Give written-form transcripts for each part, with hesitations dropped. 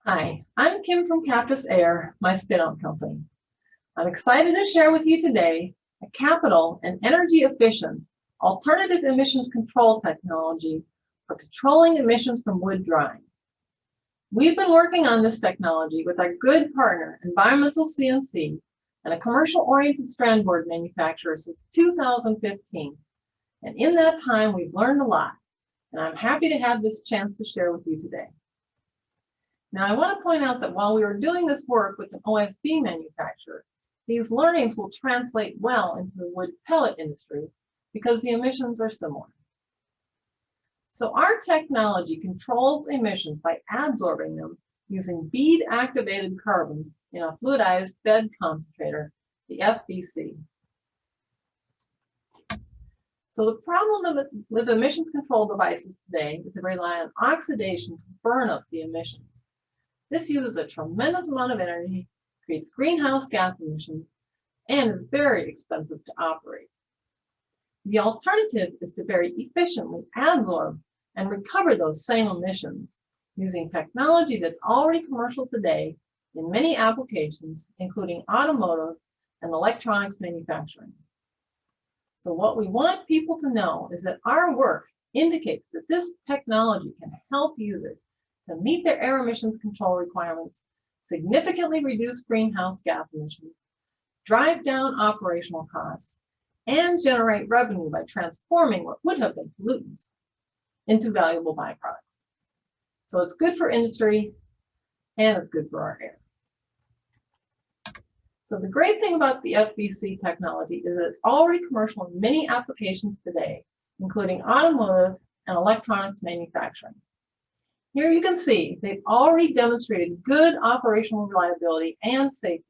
Hi, I'm Kim from Captis Aire, my spin-out company. I'm excited to share with you today a capital and energy-efficient alternative emissions control technology for controlling emissions from wood drying. We've been working on this technology with our good partner, Environmental CNC, and a commercial-oriented strand board manufacturer since 2015. And in that time, we've learned a lot, and I'm happy to have this chance to share with you today. Now, I want to point out that while we are doing this work with an WESP manufacturer, these learnings will translate well into the wood pellet industry because the emissions are similar. So our technology controls emissions by adsorbing them using bead-activated carbon in a fluidized bed concentrator, the FBC. So the problem with emissions control devices today is they rely on oxidation to burn up the emissions. This uses a tremendous amount of energy, creates greenhouse gas emissions, and is very expensive to operate. The alternative is to very efficiently adsorb and recover those same emissions using technology that's already commercial today in many applications, including automotive and electronics manufacturing. So what we want people to know is that our work indicates that this technology can help users to meet their air emissions control requirements, significantly reduce greenhouse gas emissions, drive down operational costs, and generate revenue by transforming what would have been pollutants into valuable byproducts. So it's good for industry, and it's good for our air. So the great thing about the FBC technology is that it's already commercial in many applications today, including automotive and electronics manufacturing. Here you can see they've already demonstrated good operational reliability and safety.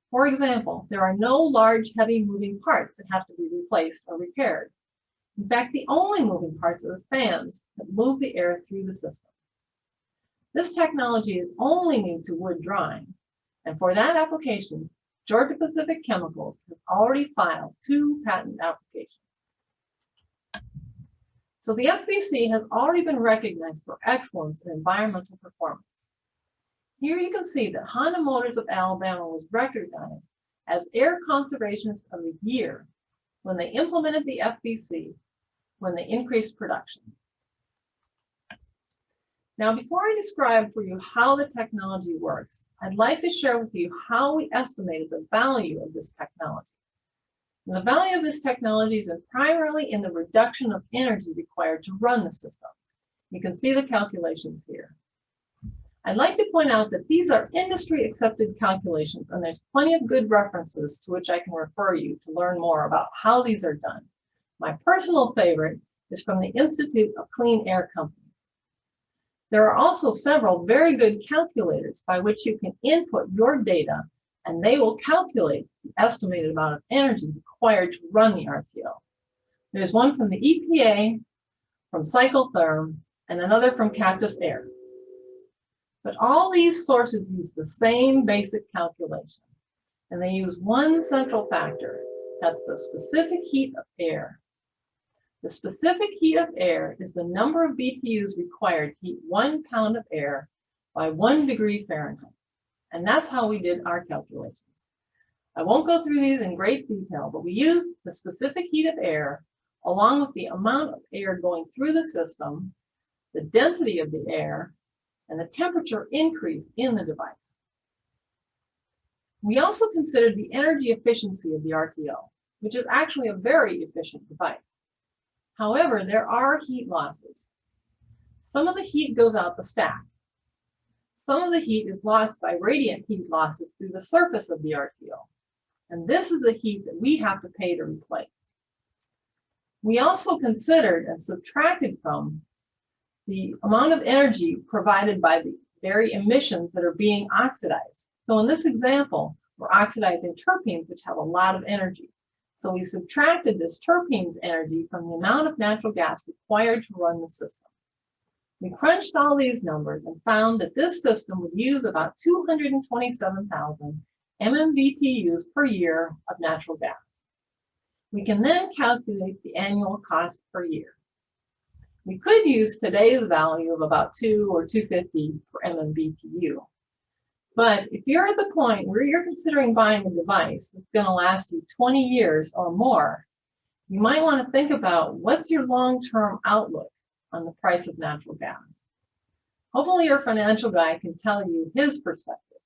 For example, there are no large, heavy moving parts that have to be replaced or repaired. In fact, the only moving parts are the fans that move the air through the system. This technology is only new to wood drying, and for that application, Georgia-Pacific Chemicals has already filed 2 patent applications. So the FBC has already been recognized for excellence in environmental performance. Here you can see that Honda Motors of Alabama was recognized as Air Conservationist of the Year when they implemented the FBC, when they increased production. Now, before I describe for you how the technology works, I'd like to share with you how we estimated the value of this technology. And the value of this technology is primarily in the reduction of energy required to run the system. You can see the calculations here. I'd like to point out that these are industry-accepted calculations, and there's plenty of good references to which I can refer you to learn more about how these are done. My personal favorite is from the Institute of Clean Air Companies. There are also several very good calculators by which you can input your data, and they will calculate the estimated amount of energy required to run the RTO. There's one from the EPA, from Cyclotherm, and another from Captis Aire. But all these sources use the same basic calculation, and they use one central factor. That's the specific heat of air. The specific heat of air is the number of BTUs required to heat 1 pound of air by 1 degree Fahrenheit. And that's how we did our calculations. I won't go through these in great detail, but we used the specific heat of air along with the amount of air going through the system, the density of the air, and the temperature increase in the device. We also considered the energy efficiency of the RTO, which is actually a very efficient device. However, there are heat losses. Some of the heat goes out the stack. Some of the heat is lost by radiant heat losses through the surface of the RTO. And this is the heat that we have to pay to replace. We also considered and subtracted from the amount of energy provided by the very emissions that are being oxidized. So in this example, we're oxidizing terpenes, which have a lot of energy. So we subtracted this terpenes energy from the amount of natural gas required to run the system. We crunched all these numbers and found that this system would use about 227,000 MMBTUs per year of natural gas. We can then calculate the annual cost per year. We could use today's value of about 2 or 250 per MMBTU. But if you're at the point where you're considering buying a device that's going to last you 20 years or more, you might want to think about what's your long-term outlook on the price of natural gas. Hopefully your financial guy can tell you his perspective.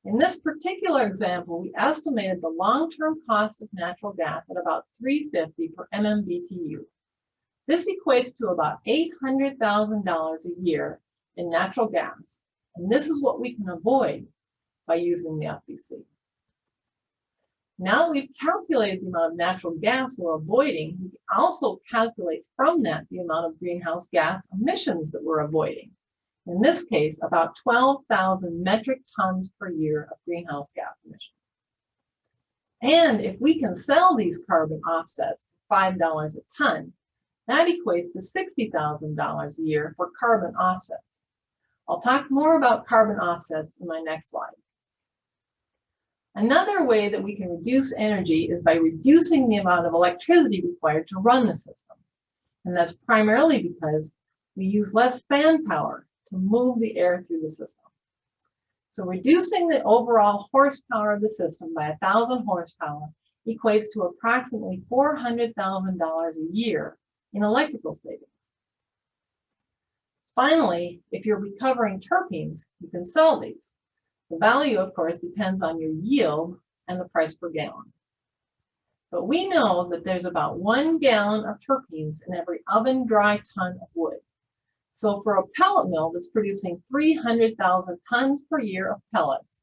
In this particular example, we estimated the long-term cost of natural gas at about $3.50 per MMBTU. This equates to about $800,000 a year in natural gas, and this is what we can avoid by using the FBC. Now we've calculated the amount of natural gas we're avoiding, we can also calculate from that the amount of greenhouse gas emissions that we're avoiding. In this case, about 12,000 metric tons per year of greenhouse gas emissions. And if we can sell these carbon offsets for $5 a ton, that equates to $60,000 a year for carbon offsets. I'll talk more about carbon offsets in my next slide. Another way that we can reduce energy is by reducing the amount of electricity required to run the system. And that's primarily because we use less fan power to move the air through the system. So reducing the overall horsepower of the system by 1,000 horsepower equates to approximately $400,000 a year in electrical savings. Finally, if you're recovering terpenes, you can sell these. The value, of course, depends on your yield and the price per gallon. But we know that there's about 1 gallon of terpenes in every oven dry ton of wood. So for a pellet mill that's producing 300,000 tons per year of pellets,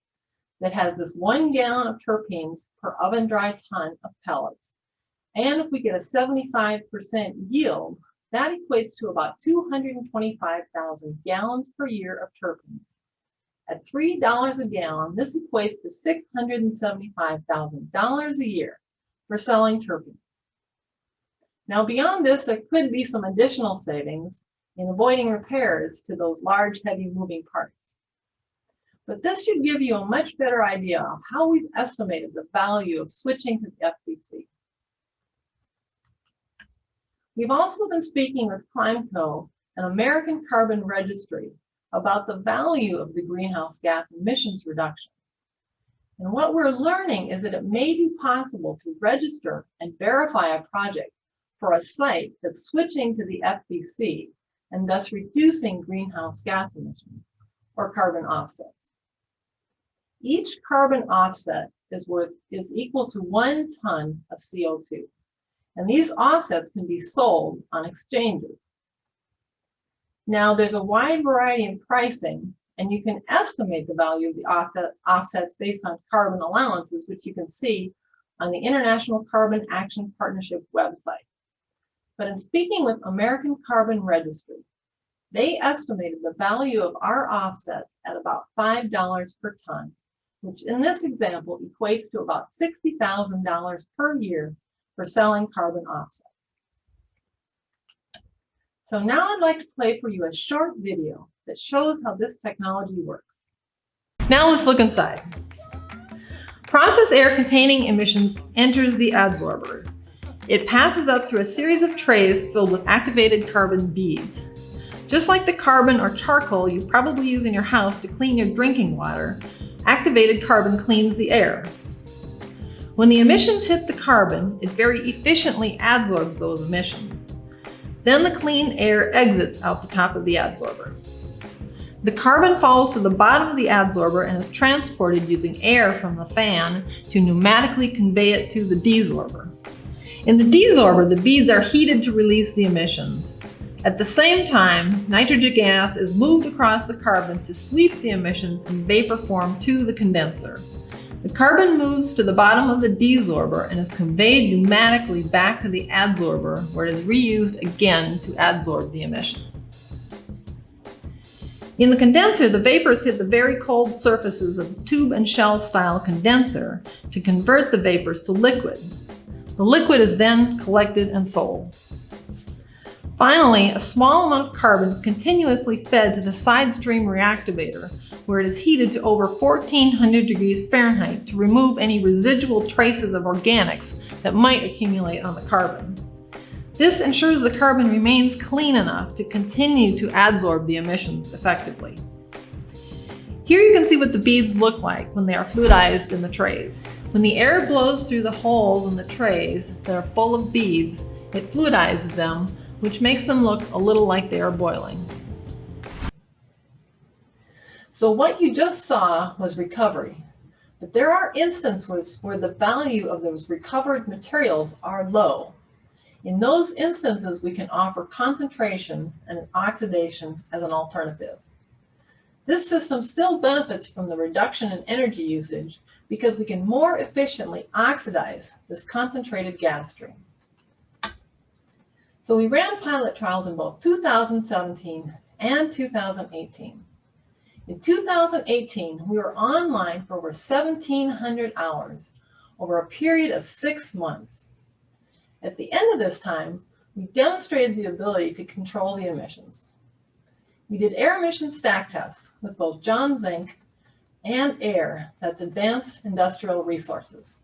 that has this 1 gallon of terpenes per oven dry ton of pellets, and if we get a 75% yield, that equates to about 225,000 gallons per year of terpenes. At $3 a gallon, this equates to $675,000 a year for selling terpenes. Now beyond this, there could be some additional savings in avoiding repairs to those large, heavy moving parts. But this should give you a much better idea of how we've estimated the value of switching to the FBC. We've also been speaking with ClimateCo, an American carbon registry, about the value of the greenhouse gas emissions reduction. And what we're learning is that it may be possible to register and verify a project for a site that's switching to the FBC and thus reducing greenhouse gas emissions or carbon offsets. Each carbon offset is equal to 1 ton of CO2. And these offsets can be sold on exchanges. Now, there's a wide variety in pricing, and you can estimate the value of the offsets based on carbon allowances, which you can see on the International Carbon Action Partnership website. But in speaking with American Carbon Registry, they estimated the value of our offsets at about $5 per ton, which in this example equates to about $60,000 per year for selling carbon offsets. So now I'd like to play for you a short video that shows how this technology works. Now let's look inside. Process air containing emissions enters the adsorber. It passes up through a series of trays filled with activated carbon beads. Just like the carbon or charcoal you probably use in your house to clean your drinking water, activated carbon cleans the air. When the emissions hit the carbon, it very efficiently adsorbs those emissions. Then the clean air exits out the top of the adsorber. The carbon falls to the bottom of the adsorber and is transported using air from the fan to pneumatically convey it to the desorber. In the desorber, the beads are heated to release the emissions. At the same time, nitrogen gas is moved across the carbon to sweep the emissions in vapor form to the condenser. The carbon moves to the bottom of the desorber and is conveyed pneumatically back to the adsorber, where it is reused again to adsorb the emissions. In the condenser, the vapors hit the very cold surfaces of the tube and shell style condenser to convert the vapors to liquid. The liquid is then collected and sold. Finally, a small amount of carbon is continuously fed to the side stream reactivator, where it is heated to over 1400 degrees Fahrenheit to remove any residual traces of organics that might accumulate on the carbon. This ensures the carbon remains clean enough to continue to adsorb the emissions effectively. Here you can see what the beads look like when they are fluidized in the trays. When the air blows through the holes in the trays that are full of beads, it fluidizes them, which makes them look a little like they are boiling. So what you just saw was recovery, but there are instances where the value of those recovered materials are low. In those instances, we can offer concentration and oxidation as an alternative. This system still benefits from the reduction in energy usage because we can more efficiently oxidize this concentrated gas stream. So we ran pilot trials in both 2017 and 2018. In 2018, we were online for over 1,700 hours over a period of 6 months. At the end of this time, we demonstrated the ability to control the emissions. We did air emission stack tests with both John Zink and Aire, that's Advanced Industrial Resources.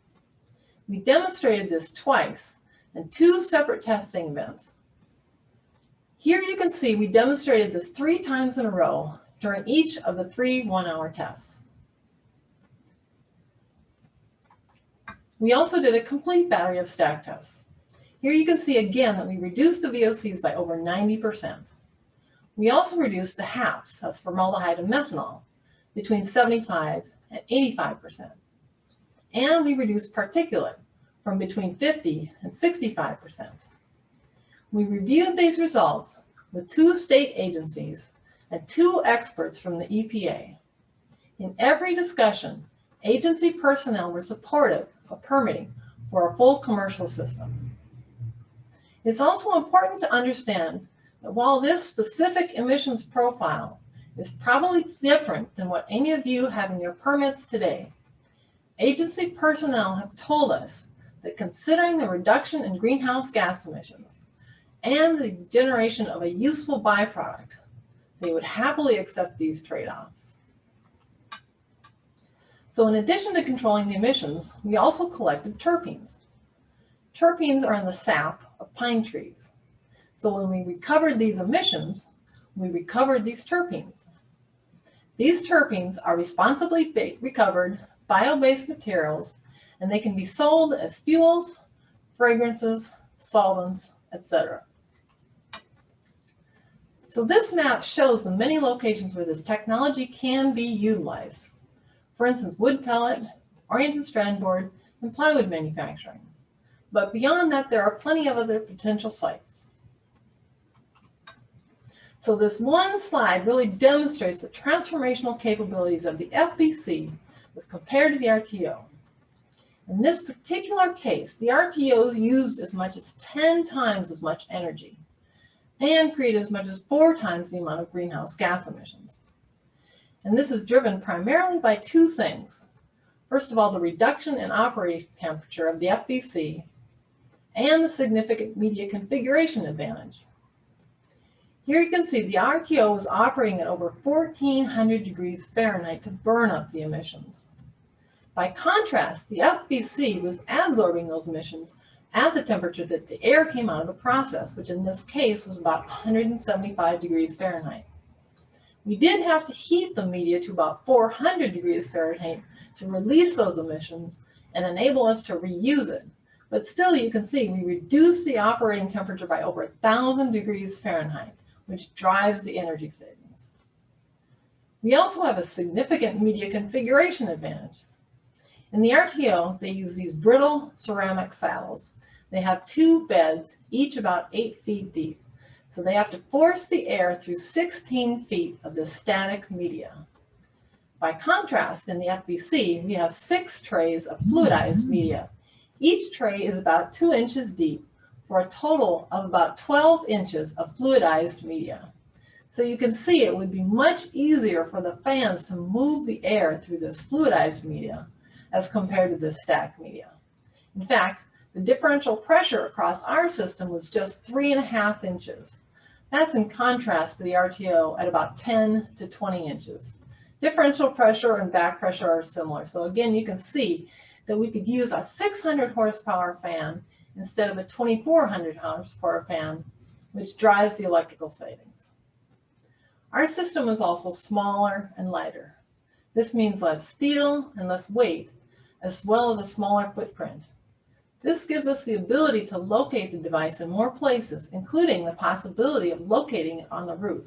We demonstrated this twice in 2 separate testing events. Here you can see we demonstrated this 3 times in a row during each of the 3 one-hour tests. We also did a complete battery of stack tests. Here you can see again that we reduced the VOCs by over 90%. We also reduced the HAPs, that's formaldehyde and methanol, between 75 and 85%. And we reduced particulate from between 50 and 65%. We reviewed these results with 2 state agencies and 2 experts from the EPA. In every discussion, agency personnel were supportive of permitting for a full commercial system. It's also important to understand that while this specific emissions profile is probably different than what any of you have in your permits today, agency personnel have told us that considering the reduction in greenhouse gas emissions and the generation of a useful byproduct, they would happily accept these trade-offs. So in addition to controlling the emissions, we also collected terpenes. Terpenes are in the sap of pine trees. So when we recovered these emissions, we recovered these terpenes. These terpenes are responsibly recovered bio-based materials, and they can be sold as fuels, fragrances, solvents, etc. So this map shows the many locations where this technology can be utilized. For instance, wood pellet, oriented strand board, and plywood manufacturing. But beyond that, there are plenty of other potential sites. So this one slide really demonstrates the transformational capabilities of the FBC as compared to the RTO. In this particular case, the RTO used as much as 10 times as much energy and created as much as 4 times the amount of greenhouse gas emissions. And this is driven primarily by 2 things. First of all, the reduction in operating temperature of the FBC and the significant media configuration advantage. Here you can see the RTO was operating at over 1,400 degrees Fahrenheit to burn up the emissions. By contrast, the FBC was adsorbing those emissions at the temperature that the air came out of the process, which in this case was about 175 degrees Fahrenheit. We did have to heat the media to about 400 degrees Fahrenheit to release those emissions and enable us to reuse it. But still, you can see we reduced the operating temperature by over 1,000 degrees Fahrenheit, which drives the energy savings. We also have a significant media configuration advantage. In the RTO, they use these brittle ceramic saddles. They have 2 beds, each about 8 feet deep. So they have to force the air through 16 feet of this static media. By contrast, in the FBC, we have 6 trays of fluidized media. Each tray is about 2 inches deep for a total of about 12 inches of fluidized media. So you can see it would be much easier for the fans to move the air through this fluidized media as compared to this stacked media. In fact, the differential pressure across our system was just 3.5 inches. That's in contrast to the RTO at about 10 to 20 inches. Differential pressure and back pressure are similar. So again, you can see that we could use a 600 horsepower fan instead of a 2400 horsepower fan, which drives the electrical savings. Our system is also smaller and lighter. This means less steel and less weight, as well as a smaller footprint. This gives us the ability to locate the device in more places, including the possibility of locating it on the roof.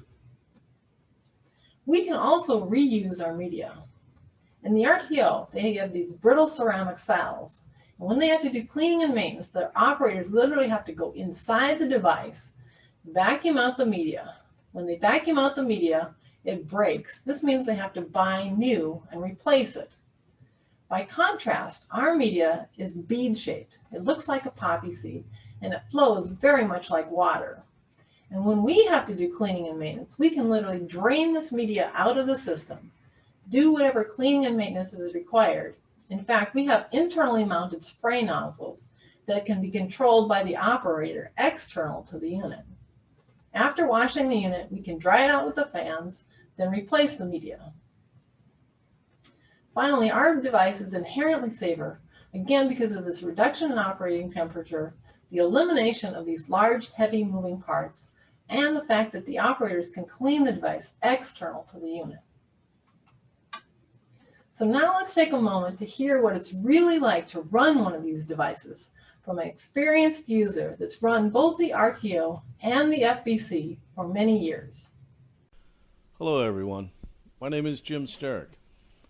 We can also reuse our media. In the RTO, they have these brittle ceramic saddles. And when they have to do cleaning and maintenance, the operators literally have to go inside the device, vacuum out the media. When they vacuum out the media, it breaks. This means they have to buy new and replace it. By contrast, our media is bead-shaped. It looks like a poppy seed, and it flows very much like water. And when we have to do cleaning and maintenance, we can literally drain this media out of the system, do whatever cleaning and maintenance is required. In fact, we have internally mounted spray nozzles that can be controlled by the operator external to the unit. After washing the unit, we can dry it out with the fans, then replace the media. Finally, our device is inherently safer, again because of this reduction in operating temperature, the elimination of these large, heavy moving parts, and the fact that the operators can clean the device external to the unit. So now let's take a moment to hear what it's really like to run one of these devices from an experienced user that's run both the RTO and the FBC for many years. Hello everyone, my name is Jim Sterick.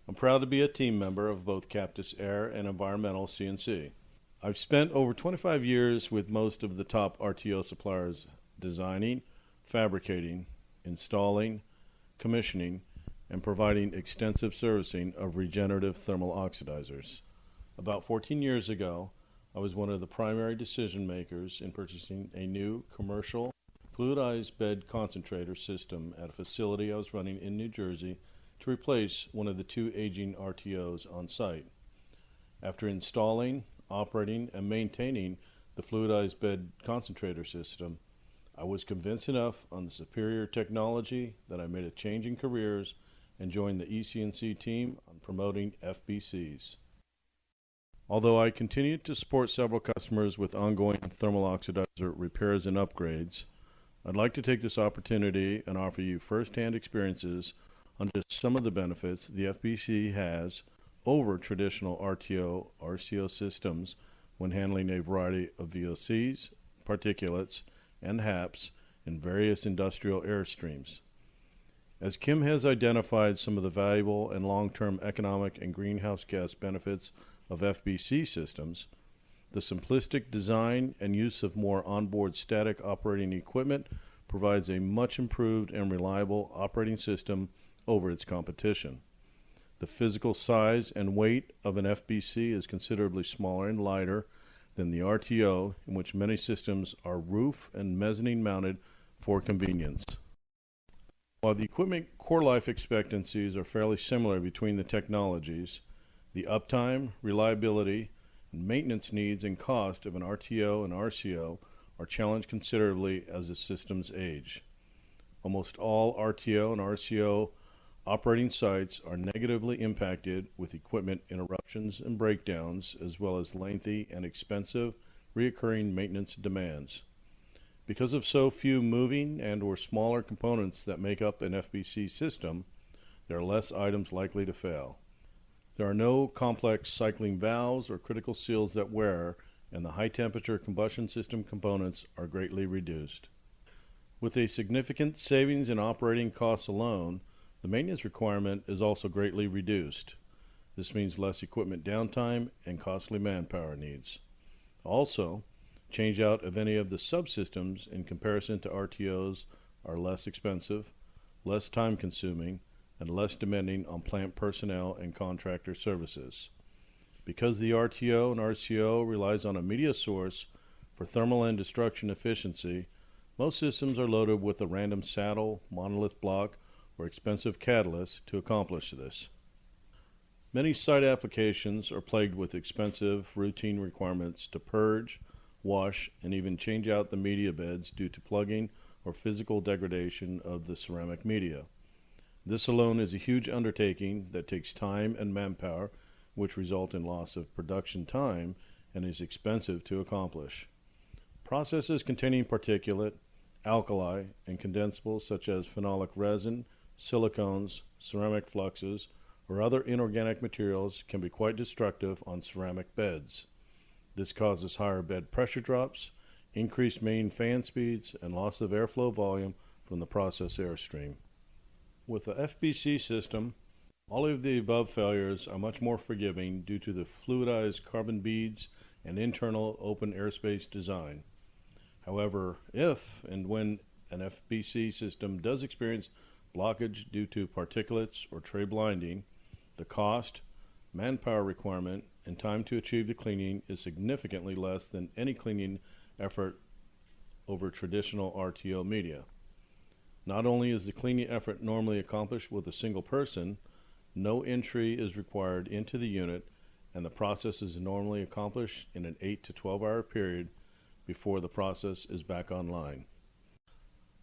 I'm proud to be a team member of both Captis Aire and Environmental CNC. I've spent over 25 years with most of the top RTO suppliers designing, fabricating, installing, commissioning, and providing extensive servicing of regenerative thermal oxidizers. About 14 years ago, I was one of the primary decision makers in purchasing a new commercial fluidized bed concentrator system at a facility I was running in New Jersey to replace one of the two aging RTOs on site. After installing, operating, and maintaining the fluidized bed concentrator system, I was convinced enough on the superior technology that I made a change in careers and joined the ECNC team on promoting FBCs. Although I continued to support several customers with ongoing thermal oxidizer repairs and upgrades, I'd like to take this opportunity and offer you first-hand experiences on just some of the benefits the FBC has over traditional RTO, RCO systems when handling a variety of VOCs, particulates, and HAPs in various industrial air streams. As Kim has identified some of the valuable and long-term economic and greenhouse gas benefits of FBC systems, the simplistic design and use of more onboard static operating equipment provides a much improved and reliable operating system over its competition. The physical size and weight of an FBC is considerably smaller and lighter than the RTO, in which many systems are roof and mezzanine mounted for convenience. While the equipment core life expectancies are fairly similar between the technologies, the uptime, reliability, and maintenance needs and cost of an RTO and RCO are challenged considerably as the systems age. Almost all RTO and RCO operating sites are negatively impacted with equipment interruptions and breakdowns, as well as lengthy and expensive recurring maintenance demands. Because of so few moving and or smaller components that make up an FBC system, there are less items likely to fail. There are no complex cycling valves or critical seals that wear, and the high temperature combustion system components are greatly reduced. With a significant savings in operating costs alone, the maintenance requirement is also greatly reduced. This means less equipment downtime and costly manpower needs. Also, change out of any of the subsystems in comparison to RTOs are less expensive, less time consuming, and less demanding on plant personnel and contractor services. Because the RTO and RCO relies on a media source for thermal and destruction efficiency, most systems are loaded with a random saddle, monolith block, or expensive catalyst to accomplish this. Many site applications are plagued with expensive routine requirements to purge, wash, and even change out the media beds due to plugging or physical degradation of the ceramic media. This alone is a huge undertaking that takes time and manpower, which result in loss of production time and is expensive to accomplish. Processes containing particulate, alkali, and condensables such as phenolic resin, silicones, ceramic fluxes, or other inorganic materials can be quite destructive on ceramic beds. This causes higher bed pressure drops, increased main fan speeds, and loss of airflow volume from the process airstream. With the FBC system, all of the above failures are much more forgiving due to the fluidized carbon beads and internal open airspace design. However, if and when an FBC system does experience blockage due to particulates or tray blinding, the cost, manpower requirement, and time to achieve the cleaning is significantly less than any cleaning effort over traditional RTO media. Not only is the cleaning effort normally accomplished with a single person, no entry is required into the unit, and the process is normally accomplished in an 8 to 12 hour period before the process is back online.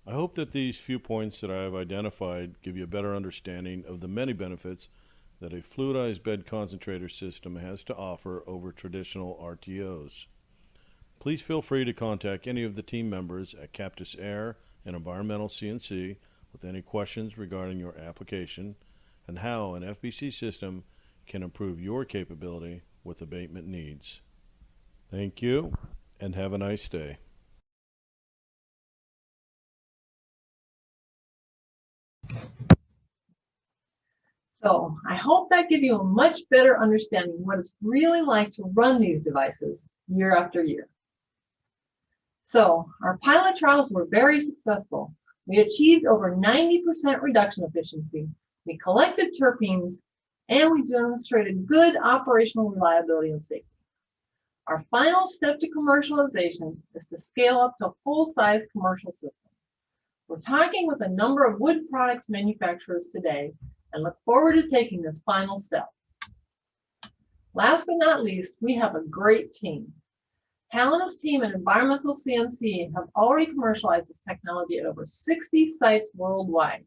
I hope that these few points that I have identified give you a better understanding of the many benefits that a fluidized bed concentrator system has to offer over traditional RTOs. Please feel free to contact any of the team members at Captis Aire and Environmental CNC with any questions regarding your application and how an FBC system can improve your capability with abatement needs. Thank you, and have a nice day. So I hope that gives you a much better understanding of what it's really like to run these devices year after year. So our pilot trials were very successful. We achieved over 90% reduction efficiency. We collected terpenes, and we demonstrated good operational reliability and safety. Our final step to commercialization is to scale up to a full-size commercial system. We're talking with a number of wood products manufacturers today and look forward to taking this final step. Last but not least, we have a great team. Hal and his team at Environmental CNC have already commercialized this technology at over 60 sites worldwide.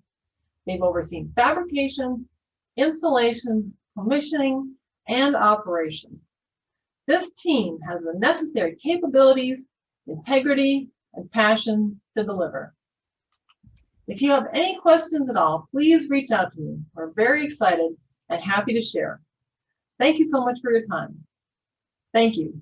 They've overseen fabrication, installation, commissioning, and operation. This team has the necessary capabilities, integrity, and passion to deliver. If you have any questions at all, please reach out to me. We're very excited and happy to share. Thank you so much for your time. Thank you.